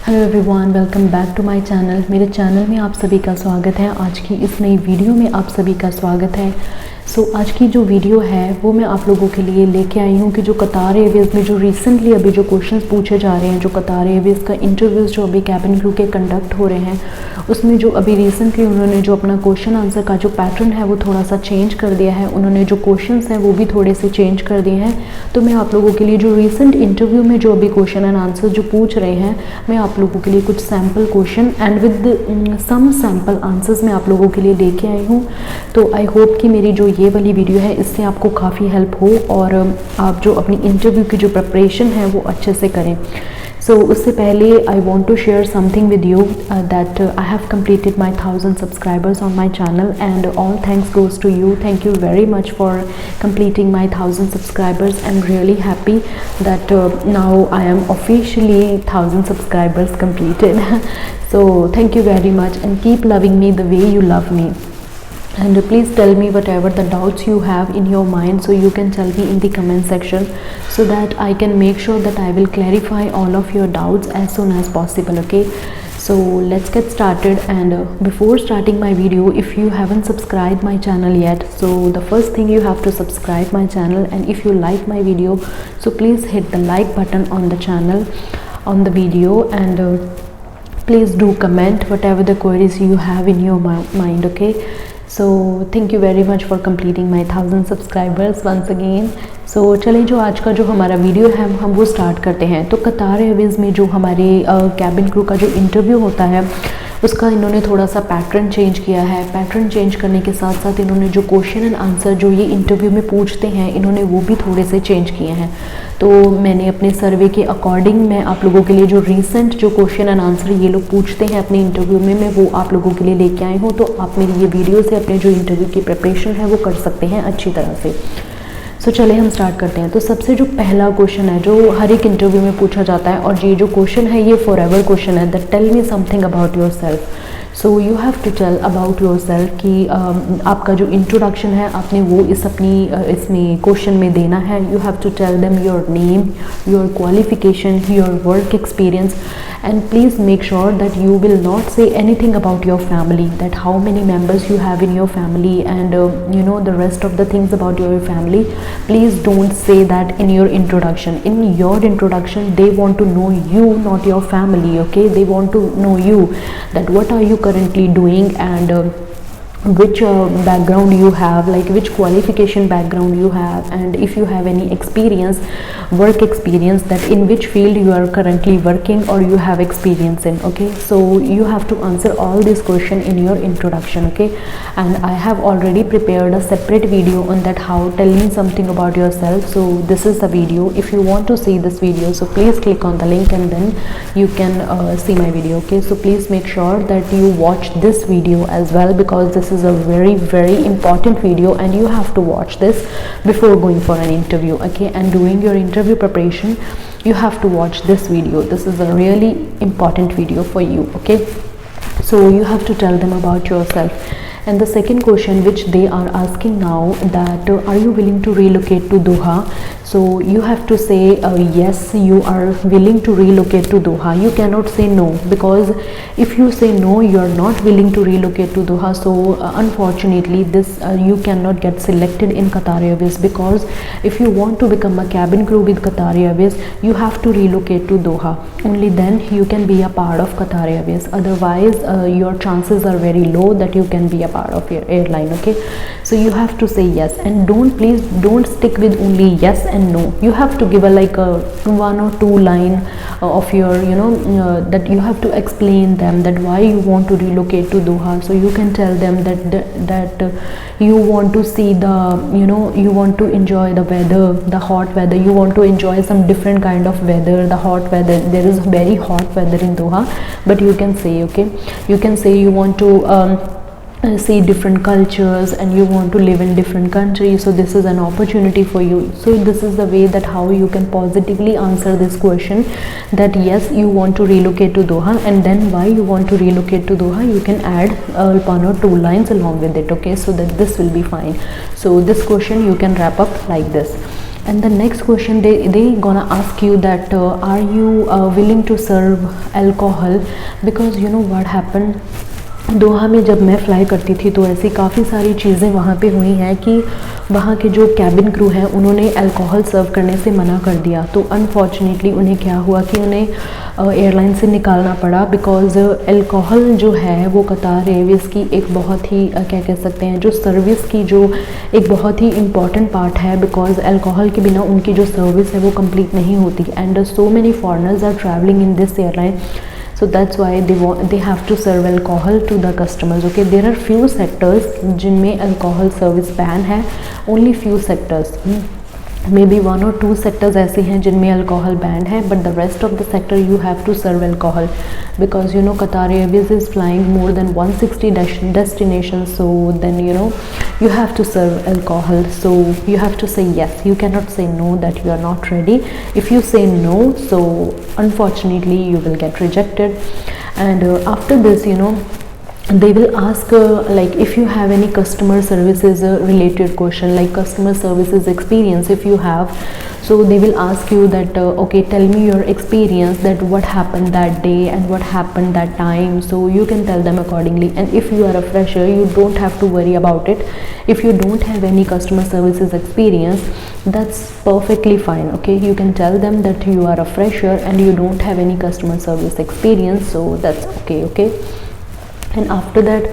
Hello everyone, welcome back to my channel. मेरे channel में आप सभी का स्वागत है। आज की इस नई वीडियो में आप सभी का स्वागत है। आज की जो वीडियो है वो मैं आप लोगों के लिए लेके आई हूँ कि जो कतार एयरवेज़ में जो रिसेंटली अभी जो क्वेश्चंस पूछे जा रहे हैं, जो कतार एयरवेज़ का इंटरव्यूज़ जो अभी कैबिन क्रू के कंडक्ट हो रहे हैं, उसमें जो अभी रिसेंटली उन्होंने जो अपना क्वेश्चन आंसर का जो पैटर्न है वो थोड़ा सा चेंज कर दिया है। उन्होंने जो क्वेश्चंस हैं वो भी थोड़े से चेंज कर दिए हैं। तो मैं आप लोगों के लिए जो रिसेंट इंटरव्यू में जो अभी क्वेश्चन एंड आंसर जो पूछ रहे हैं, मैं आप लोगों के लिए कुछ sample question and with some sample answers मैं आप लोगों के लिए लेके आई हूँ। तो आई होप कि मेरी जो ये वाली वीडियो है इससे आपको काफ़ी हेल्प हो और आप जो अपनी इंटरव्यू की जो प्रिपरेशन है वो अच्छे से करें। उससे पहले I want to share something with you that I have completed my 1000 subscribers on my channel and all thanks goes to you. Thank you very much for completing my 1000 subscribers. I'm really happy that now I am officially 1000 subscribers completed. So thank you very much and keep loving me the way you love me. And please tell me whatever the doubts you have in your mind, so you can tell me in the comment section so that I can make sure that I will clarify all of your doubts as soon as possible. Okay, so let's get started. And before starting my video, if you haven't subscribed my channel yet, so the first thing you have to subscribe my channel, and if you like my video, so please hit the like button on the channel, on the video, and please do comment whatever the queries you have in your mind. Okay, so thank you very much for completing my 1000 subscribers once again. चलें जो आज का जो हमारा video है हम वो start करते हैं। तो कतार एयरवेज़ में जो हमारे कैबिन क्रू का जो इंटरव्यू होता है उसका इन्होंने थोड़ा सा पैटर्न चेंज किया है। पैटर्न चेंज करने के साथ साथ इन्होंने जो क्वेश्चन एंड आंसर जो ये इंटरव्यू में पूछते हैं इन्होंने वो भी थोड़े से चेंज किए हैं। तो मैंने अपने सर्वे के अकॉर्डिंग मैं आप लोगों के लिए जो रिसेंट जो क्वेश्चन एंड आंसर ये लोग पूछते हैं अपने इंटरव्यू में, मैं वो आप लोगों के लिए लेके आई हूँ। तो आप मेरी ये वीडियो से अपने जो इंटरव्यू की प्रिपरेशन है वो कर सकते हैं अच्छी तरह से। चले हम स्टार्ट करते हैं। तो सबसे जो पहला क्वेश्चन है जो हर एक इंटरव्यू में पूछा जाता है, और ये जो क्वेश्चन है ये फॉरएवर क्वेश्चन है, that tell me something about yourself. So you have to tell about yourself कि आपका जो इंट्रोडक्शन है आपने वो इसमें क्वेश्चन में देना है। You have to tell them your name, your qualification, your work experience, and please make sure that you will not say anything about your family, that how many members you have in your family, and you know, the rest of the things about your family. Please don't say that in your introduction. In your introduction they want to know you, not your family. Okay, they want to know you, that what are you currently doing, and which background you have, like which qualification background you have, and if you have any experience, work experience, that in which field you are currently working or you have experience in. Okay, so you have to answer all this question in your introduction. Okay, and I have already prepared a separate video on that, how tell me something about yourself. So this is the video. If you want to see this video, so please click on the link and then you can see my video. Okay, so please make sure that you watch this video as well, because this is a very important video and you have to watch this before going for an interview. Okay, and doing your interview preparation you have to watch this video. This is a really important video for you. Okay, so you have to tell them about yourself. And the second question which they are asking now, that are you willing to relocate to Doha? So you have to say yes, you are willing to relocate to Doha. You cannot say no, because if you say no, you are not willing to relocate to Doha, so unfortunately this you cannot get selected in Qatar Airways, because if you want to become a cabin crew with Qatar Airways you have to relocate to Doha. Only then you can be a part of Qatar Airways. Otherwise your chances are very low that you can be a part of your airline. Okay, so you have to say yes, and please don't stick with only yes and no. You have to give a like a 1 or 2 line of your that you have to explain them that why you want to relocate to Doha. So you can tell them that you want to see the you want to enjoy the weather, the hot weather. You want to enjoy some different kind of weather, the hot weather. There is very hot weather in Doha, but you can say, okay, you can say you want to see different cultures and you want to live in different countries, so this is an opportunity for you. So this is the way that how you can positively answer this question, that yes, you want to relocate to Doha, and then why you want to relocate to Doha. You can add 1 or 2 lines along with it. Okay, so that this will be fine. So this question you can wrap up like this. And the next question they gonna ask you that are you willing to serve alcohol, because you know what happened, दोहा में जब मैं fly करती थी तो ऐसी काफ़ी सारी चीज़ें वहाँ पे हुई हैं कि वहाँ के जो कैबिन क्रू हैं उन्होंने अल्कोहल सर्व करने से मना कर दिया। तो अनफॉर्चुनेटली उन्हें क्या हुआ कि उन्हें एयरलाइन से निकालना पड़ा, बिकॉज़ अल्कोहल जो है वो कतार एयरवेज़ की एक बहुत ही क्या कह सकते हैं जो सर्विस की जो एक बहुत ही इम्पॉर्टेंट पार्ट है, बिकॉज़ अल्कोहल के बिना उनकी जो सर्विस है वो कंप्लीट नहीं होती। And so many foreigners are travelling in this airline, so that's why they have to serve alcohol to the customers. Okay, there are few sectors जिनमें alcohol service ban है, only few sectors, maybe 1 or 2 sectors ऐसे हैं जिनमें alcohol banned है, but the rest of the sector you have to serve alcohol, because you know Qatar Airways is flying more than 160 destination, so then you know you have to serve alcohol, so you have to say yes, you cannot say no that you are not ready. If you say no, so unfortunately you will get rejected. And after this, you know, they will ask like if you have any customer services related question, like customer services experience if you have, so they will ask you that okay, tell me your experience, that what happened that day and what happened that time, so you can tell them accordingly. And if you are a fresher, you don't have to worry about it. If you don't have any customer services experience, that's perfectly fine. Okay, you can tell them that you are a fresher and you don't have any customer service experience, so that's okay. Okay, and after that,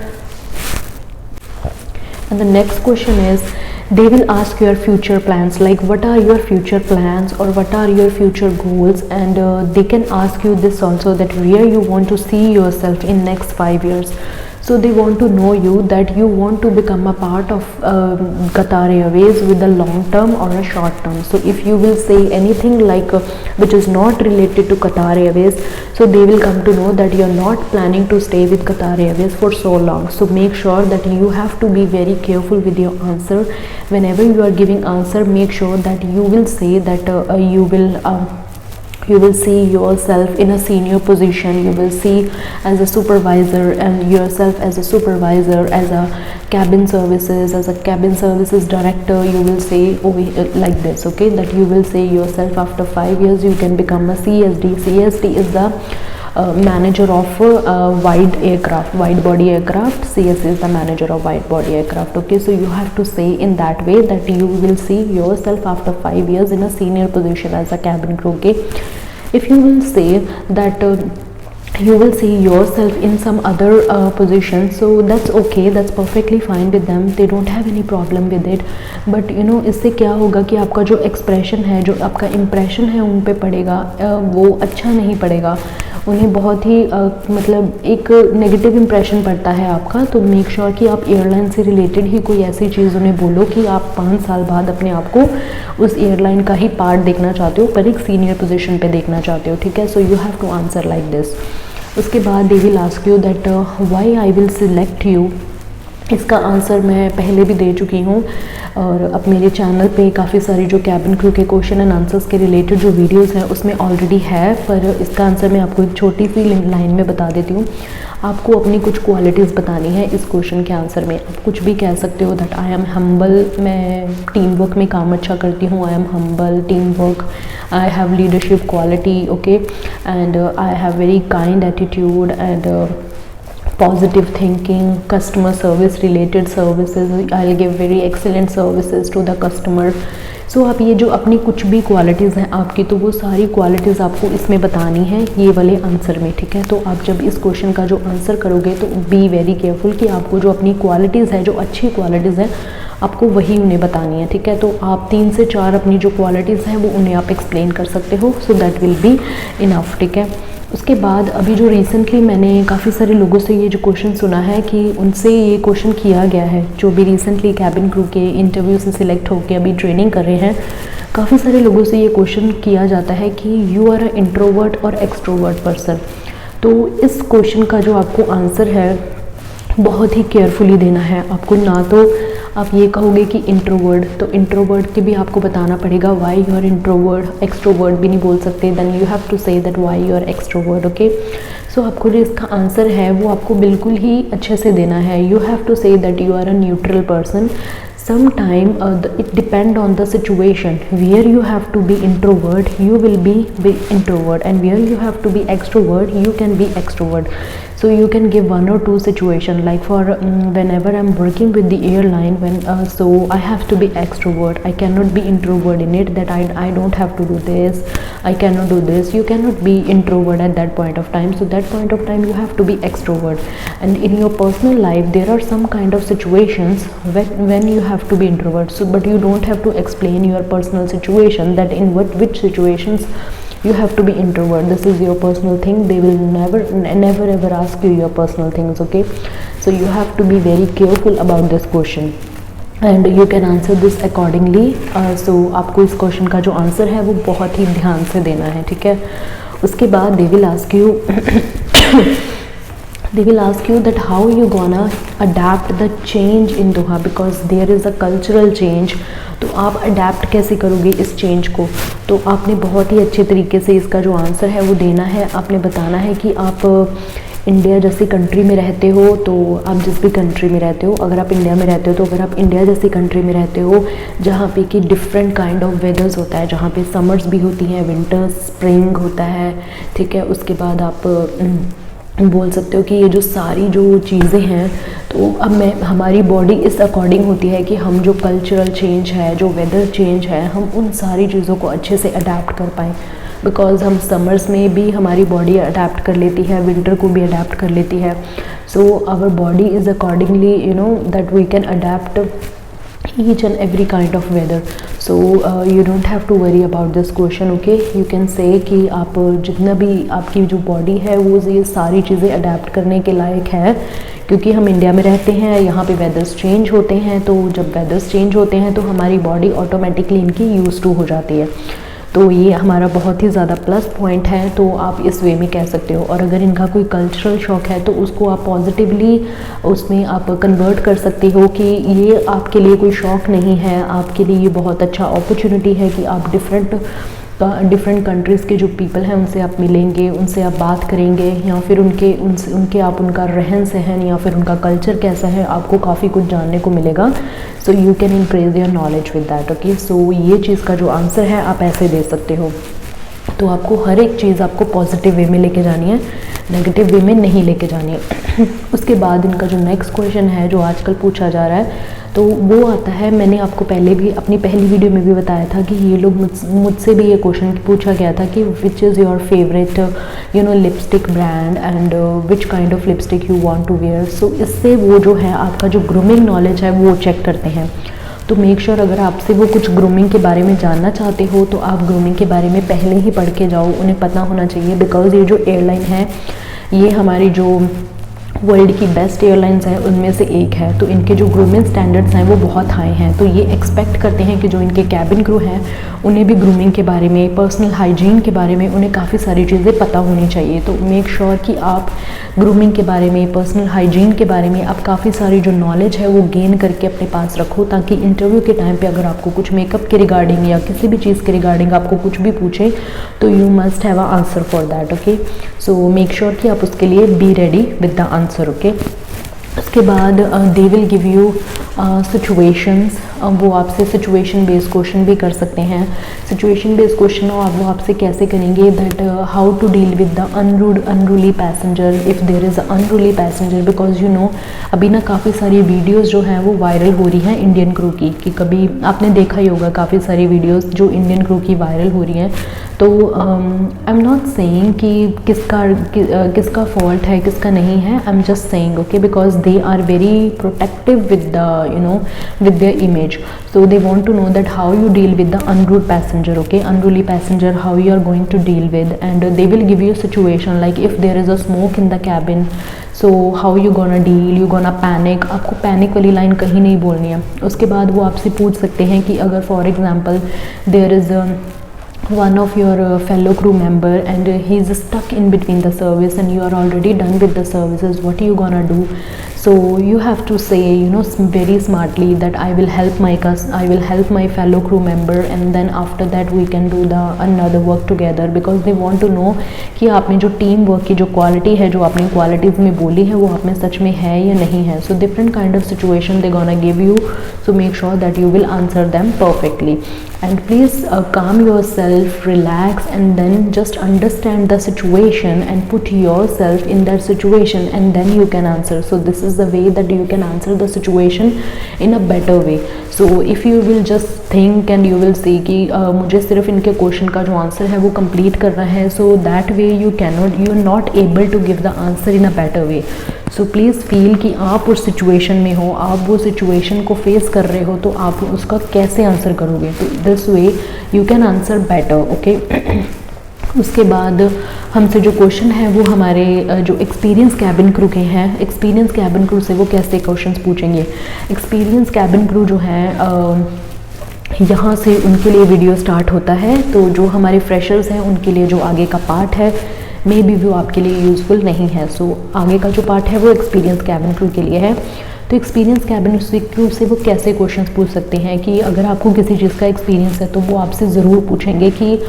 and the next question is they will ask your future plans, like what are your future plans or what are your future goals. And they can ask you this also, that where you want to see yourself in next 5 years. So they want to know you that you want to become a part of Qatar Airways with a long term or a short term. So if you will say anything like which is not related to Qatar Airways, so they will come to know that you are not planning to stay with Qatar Airways for so long. So make sure that you have to be very careful with your answer. Whenever you are giving answer, make sure that you will say that you will see yourself in a senior position, you will see as a supervisor and yourself as a supervisor, as a cabin services director. You will say like this, okay, that you will say yourself after 5 years you can become a CSD. CSD is the manager of wide body aircraft. CS is the manager of wide body aircraft. Okay, so you have to say in that way that you will see yourself after 5 years in a senior position as a cabin crew. Okay, if you will say that you will see yourself in some other position, so that's okay, that's perfectly fine with them, they don't have any problem with it. But you know, इससे क्या होगा कि आपका जो expression है, जो आपका impression है उन पे पड़ेगा, वो अच्छा नहीं पड़ेगा, उन्हें बहुत ही मतलब एक नेगेटिव इम्प्रेशन पड़ता है आपका। तो मेक श्योर कि आप एयरलाइन से रिलेटेड ही कोई ऐसी चीज़ उन्हें बोलो कि आप 5 साल बाद अपने आप को उस एयरलाइन का ही पार्ट देखना चाहते हो, पर एक सीनियर पोजीशन पे देखना चाहते हो। ठीक है, so you have to answer like this. उसके बाद they will ask you that why I will select you. इसका आंसर मैं पहले भी दे चुकी हूँ और अब मेरे चैनल पे काफ़ी सारी जो कैबिन क्रू के क्वेश्चन एंड आंसर्स के रिलेटेड जो वीडियोस हैं उसमें ऑलरेडी है, पर इसका आंसर मैं आपको एक छोटी सी लाइन में बता देती हूँ। आपको अपनी कुछ क्वालिटीज़ बतानी है इस क्वेश्चन के आंसर में। आप कुछ भी कह सकते हो दैट आई एम हम्बल, मैं टीम वर्क में काम अच्छा करती हूँ, I am humble, team work, I have leadership quality, okay, and I have very kind attitude and positive thinking, customer service related services, I'll give very excellent services to the customer. सो आप ये जो अपनी कुछ भी qualities हैं आपकी, तो वो सारी क्वालिटीज़ आपको इसमें बतानी है ये वाले आंसर में। ठीक है, तो आप जब इस क्वेश्चन का जो आंसर करोगे तो बी वेरी केयरफुल कि आपको जो अपनी क्वालिटीज़ है, जो अच्छी क्वालिटीज़ हैं, आपको वही उन्हें बतानी है। ठीक है, तो आप 3 से 4 अपनी जो क्वालिटीज़ हैं वो उन्हें आप एक्सप्लेन कर सकते हो, so that will be enough. ठीक है, उसके बाद अभी जो रिसेंटली मैंने काफ़ी सारे लोगों से ये जो क्वेश्चन सुना है कि उनसे ये क्वेश्चन किया गया है, जो भी रिसेंटली कैबिन क्रू के इंटरव्यू से सिलेक्ट होकर अभी ट्रेनिंग कर रहे हैं, काफ़ी सारे लोगों से ये क्वेश्चन किया जाता है कि यू आर अ इंट्रोवर्ट और एक्सट्रोवर्ट पर्सन। तो इस क्वेश्चन का जो आपको आंसर है बहुत ही केयरफुली देना है आपको। ना तो आप ये कहोगे कि इंट्रोवर्ट, तो इंट्रोवर्ट के भी आपको बताना पड़ेगा why you are introvert, extrovert भी नहीं बोल सकते, then you have to say that why you are extrovert. Okay, so आपको जो इसका आंसर है वो आपको बिल्कुल ही अच्छे से देना है। You have to say that you are a neutral person, sometime it depend on the situation. Where you have to be introvert, you will be introvert, and where you have to be extrovert, you can be extrovert. So you can give one or two situation, like for whenever I'm working with the airline, when so I have to be extrovert, I cannot be introvert in it, that I don't have to do this, I cannot do this. You cannot be introvert at that point of time, so that point of time you have to be extrovert. And in your personal life there are some kind of situations when you have to be introvert, so but you don't have to explain your personal situation, that in which situations you have to be introvert. This is your personal thing. They will never ever ask you your personal things, okay? So you have to be very careful about this question and you can answer this accordingly. So आपको इस question का जो answer है वो बहुत ही ध्यान से देना है, ठीक है? उसके बाद they will ask you that how you gonna adapt the change in Doha, because there is a cultural change. तो आप अडेप्ट कैसे करोगे इस चेंज को? तो आपने बहुत ही अच्छे तरीके से इसका जो आंसर है वो देना है। आपने बताना है कि आप इंडिया जैसी कंट्री में रहते हो, तो आप जिस भी कंट्री में रहते हो, अगर आप इंडिया में रहते हो तो अगर आप इंडिया जैसी कंट्री में रहते हो जहाँ पे कि डिफरेंट काइंड ऑफ वेदर्स होता है, जहाँ पे समर्स भी होती हैं, विंटर्स, स्प्रिंग होता है, ठीक है? उसके बाद आप बोल सकते हो कि ये जो सारी जो चीज़ें हैं, तो अब हमारी बॉडी इस अकॉर्डिंग होती है कि हम जो कल्चरल चेंज है, जो वेदर चेंज है, हम उन सारी चीज़ों को अच्छे से अडेप्ट कर पाएँ। बिकॉज़ हम समर्स में भी हमारी बॉडी अडेप्ट कर लेती है, विंटर को भी अडेप्ट कर लेती है। So our body is accordingly that we can adapt each and every kind of weather. So you don't have to worry about this question, okay? You can say कि आप जितना भी आपकी जो बॉडी है वो ये सारी चीज़ें अडेप्ट करने के लायक है, क्योंकि हम इंडिया में रहते हैं, यहाँ पे वेदर्स चेंज होते हैं, तो जब वेदर्स चेंज होते हैं तो हमारी बॉडी ऑटोमेटिकली इनकी यूज टू हो जाती है। तो ये हमारा बहुत ही ज़्यादा प्लस पॉइंट है, तो आप इस वे में कह सकते हो। और अगर इनका कोई कल्चरल शॉक है तो उसको आप पॉजिटिवली उसमें आप कन्वर्ट कर सकते हो कि ये आपके लिए कोई शॉक नहीं है, आपके लिए ये बहुत अच्छा अपॉर्चुनिटी है कि आप डिफरेंट कंट्रीज़ के जो पीपल हैं उनसे आप मिलेंगे, उनसे आप बात करेंगे, या फिर उनके आप उनका रहन सहन या फिर उनका कल्चर कैसा है, आपको काफ़ी कुछ जानने को मिलेगा। So you can increase your knowledge with that, okay? So ये चीज़ का जो आंसर है आप ऐसे दे सकते हो। तो आपको हर एक चीज़ आपको पॉजिटिव वे में लेके जानी है, नेगेटिव वे में नहीं लेके जानी है। उसके बाद इनका जो नेक्स्ट क्वेश्चन है जो आजकल पूछा जा रहा है, तो वो आता है, मैंने आपको पहले भी अपनी पहली वीडियो में भी बताया था कि ये लोग मुझसे भी ये क्वेश्चन पूछा गया था कि which is your favourite lipstick brand and which kind of lipstick you want to wear. So इससे वो जो है आपका जो ग्रूमिंग नॉलेज है वो चेक करते हैं। तो मेक श्योर अगर आपसे वो कुछ ग्रूमिंग के बारे में जानना चाहते हो तो आप ग्रूमिंग के बारे में पहले ही पढ़ के जाओ, उन्हें पता होना चाहिए। बिकॉज़ ये जो एयरलाइन है ये हमारी जो वर्ल्ड की बेस्ट एयरलाइंस हैं उनमें से एक है, तो इनके जो ग्रूमिंग स्टैंडर्ड्स हैं वो बहुत हाई हैं। तो ये एक्सपेक्ट करते हैं कि जो इनके कैबिन क्रू हैं उन्हें भी ग्रूमिंग के बारे में, पर्सनल हाइजीन के बारे में उन्हें काफ़ी सारी चीज़ें पता होनी चाहिए। तो मेक श्योर कि आप ग्रूमिंग के बारे में, पर्सनल हाइजीन के बारे में आप काफ़ी सारी जो नॉलेज है वो गेन करके अपने पास रखो, ताकि इंटरव्यू के टाइम पे अगर आपको कुछ मेकअप के रिगार्डिंग या किसी भी चीज़ के रिगार्डिंग आपको कुछ भी पूछे तो you must have a answer for that, okay? So make sure कि आप उसके लिए B ready with the answer, okay? उसके बाद they will give you situations, वो आपसे सिचुएशन बेस्ड क्वेश्चन भी कर सकते हैं। सिचुएशन बेस्ड क्वेश्चन वो आपसे कैसे करेंगे, that how to deal with the unruly passenger if there is a unruly passenger. Because अभी ना काफ़ी सारी वीडियोज़ जो हैं वो वायरल हो रही हैं इंडियन क्रू की, कि कभी आपने देखा ही होगा काफ़ी सारी वीडियोज़ जो इंडियन क्रू की वायरल हो रही हैं। तो आई एम नॉट सेइंग कि किसका फॉल्ट है किसका नहीं है, I am just saying, okay? Because they are very protective with the with their image, so they want to know that how you deal with the unruly passenger, okay? Unruly passenger, how you are going to deal with, and they will give you a situation like if there is a smoke in the cabin, so how you gonna deal, you gonna panic। आपको panic वाली line कहीं नहीं बोलनी है। उसके बाद वो आपसे पूछ सकते हैं कि अगर for example there is one of your fellow crew member and he is stuck in between the service and you are already done with the services, what are you gonna do? So you have to say, you know, very smartly that I will help my fellow crew member, and then after that we can do the another work together, because they want to know कि आप में जो team work की जो quality है, जो आपने qualities में बोली है, वो आप में सच में है या नहीं है. So different kind of situation they gonna give you, so make sure that you will answer them perfectly. And please calm yourself, relax, and then just understand the situation and put yourself in that situation, and then you can answer. So this is the way that you can answer the situation in a better way. So if you will just think and you will say कि मुझे सिर्फ इनके question का जो answer है वो complete करना है, so that way you are not able to give the answer in a better way. So please feel कि आप उस सिचुएशन में हो, आप वो सिचुएशन को फेस कर रहे हो, तो आप उसका कैसे आंसर करोगे. तो this way you can answer better. Okay. उसके बाद हमसे जो क्वेश्चन है वो हमारे जो एक्सपीरियंस कैबिन क्रू के हैं, एक्सपीरियंस कैबिन क्रू से वो कैसे क्वेश्चंस पूछेंगे. एक्सपीरियंस कैबिन क्रू जो है यहाँ से उनके लिए वीडियो स्टार्ट होता है, तो जो हमारे फ्रेशर्स हैं उनके लिए जो आगे का पार्ट है मे बी वो आपके लिए यूज़फुल नहीं है. सो आगे का जो पार्ट है वो एक्सपीरियंस कैबिन क्रू के लिए है. तो एक्सपीरियंस कैबिन क्रू से वो कैसे क्वेश्चंस पूछ सकते हैं कि अगर आपको किसी चीज़ का एक्सपीरियंस है तो वो आपसे ज़रूर पूछेंगे कि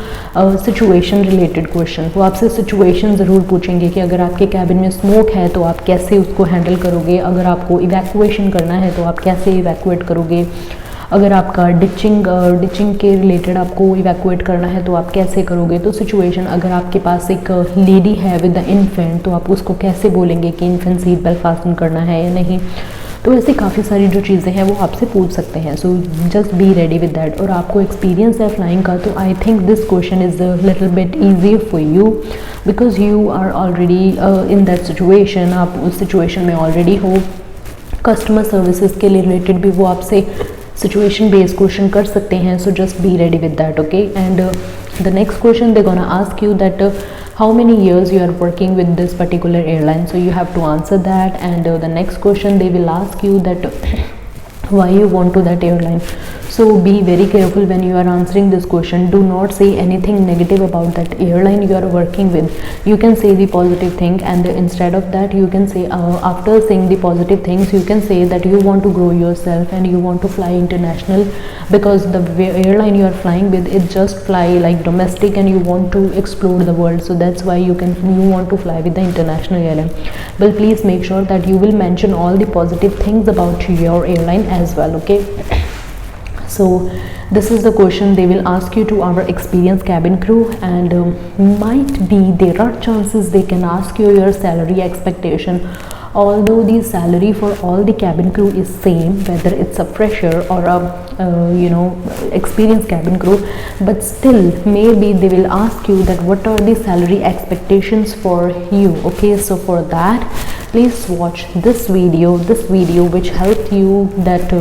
सिचुएशन रिलेटेड क्वेश्चन, वो आपसे सिचुएशन ज़रूर पूछेंगे कि अगर आपके कैबिन में स्मोक है तो आप कैसे उसको हैंडल करोगे, अगर आपको इवैक्यूएशन करना है तो आप कैसे इवैक्यूएट करोगे, अगर आपका डिचिंग के रिलेटेड आपको इवैक्यूएट करना है तो आप कैसे करोगे. तो सिचुएशन, अगर आपके पास एक लेडी है विद द इन्फेंट तो आप उसको कैसे बोलेंगे कि इन्फेंट सीट बेल्ट फास्टन करना है या नहीं. तो ऐसी काफ़ी सारी जो चीज़ें हैं वो आपसे पूछ सकते हैं. So just be ready with that. और आपको एक्सपीरियंस है फ्लाइंग का, तो I think this question is little bit easy for you, because you are already in that situation. आप उस सिचुएशन में ऑलरेडी हो. कस्टमर सर्विसेज के रिलेटेड भी वो आपसे सिचुएशन बेस्ड क्वेश्चन कर सकते हैं. So just be ready with that. Okay. And the next question they gonna ask you that how many years you are working with this particular airline, so you have to answer that. And the next question they will ask you that why you want to that airline. So be very careful when you are answering this question. Do not say anything negative about that airline you are working with. You can say the positive thing, and instead of that you can say after saying the positive things you can say that you want to grow yourself and you want to fly international, because the airline you are flying with, it just fly like domestic and you want to explore the world. So that's why you want to fly with the international airline. But please make sure that you will mention all the positive things about your airline as well. Okay. So this is the question they will ask you to our experienced cabin crew, and might be there are chances they can ask you your salary expectation. Although the salary for all the cabin crew is same, whether it's a fresher or a experienced cabin crew, but still maybe they will ask you that what are the salary expectations for you. Okay, so for that please watch this video which helped you that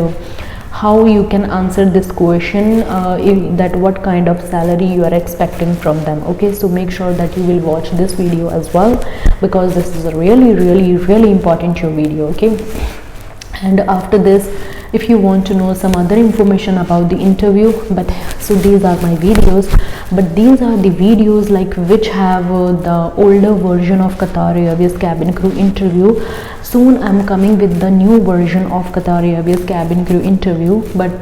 how you can answer this question, that what kind of salary you are expecting from them. Okay, so make sure that you will watch this video as well, because this is a really important your video. Okay. And after this, if you want to know some other information about the interview, but so these are my videos, but these are the videos like which have the older version of Qatar Airways cabin crew interview. Soon I'm coming with the new version of Qatar Airways cabin crew interview, but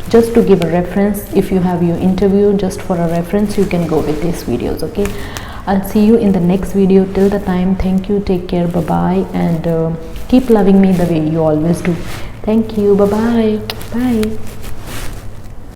just to give a reference, if you have your interview just for a reference, you can go with these videos. Okay, I'll see you in the next video. Till the time, thank you, take care, bye bye, and keep loving me the way you always do. Thank you, bye bye.